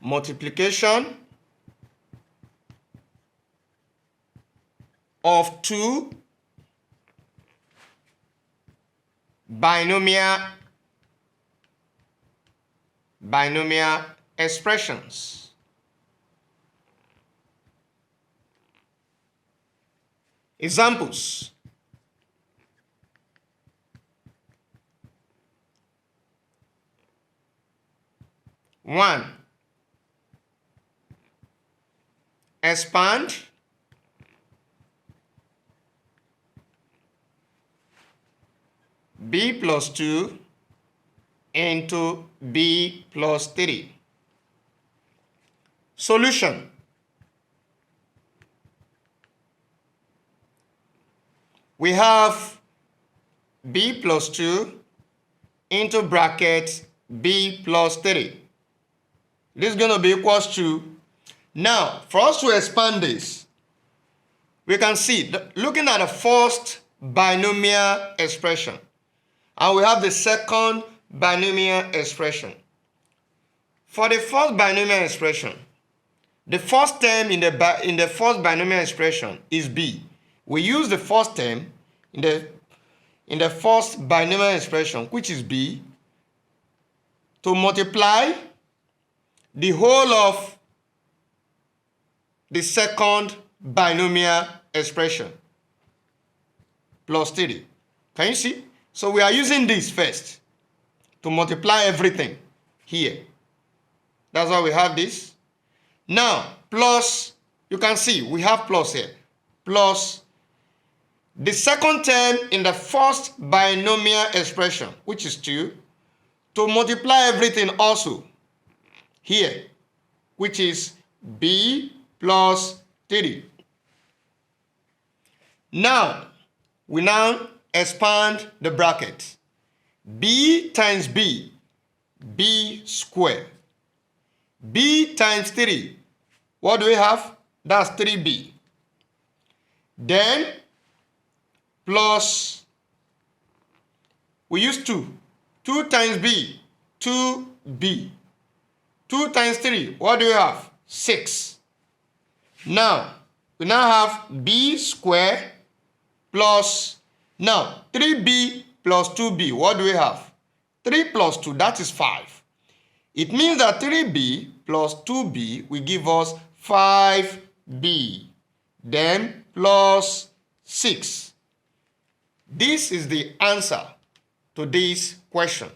multiplication of two binomial expressions. Examples: 1. Expand b plus 2 into b plus 3. Solution: we have b plus 2 into bracket b plus 3. This is going to be equals to, now for us to expand this, we can see, looking at the first binomial expression, and we have the second binomial expression. For the first binomial expression, the first term in the first binomial expression is b. We use the first term in the first binomial expression, which is b, to multiply the whole of the second binomial expression plus 3. Can you see? So we are using this first to multiply everything here. That's why we have this. Now, plus, you can see we have plus here, plus the second term in the first binomial expression, which is 2, to multiply everything also here, which is b plus 3. Now, we now expand the bracket. B times b, b squared. B times 3, what do we have? That's 3b. Then, plus, we use 2. 2 times b, 2b. 2 times 3, what do we have? 6. Now, we now have b squared plus, now 3b plus 2b, what do we have? 3 plus 2, that is 5. It means that 3b plus 2b will give us 5b. Then plus 6. This is the answer to this question.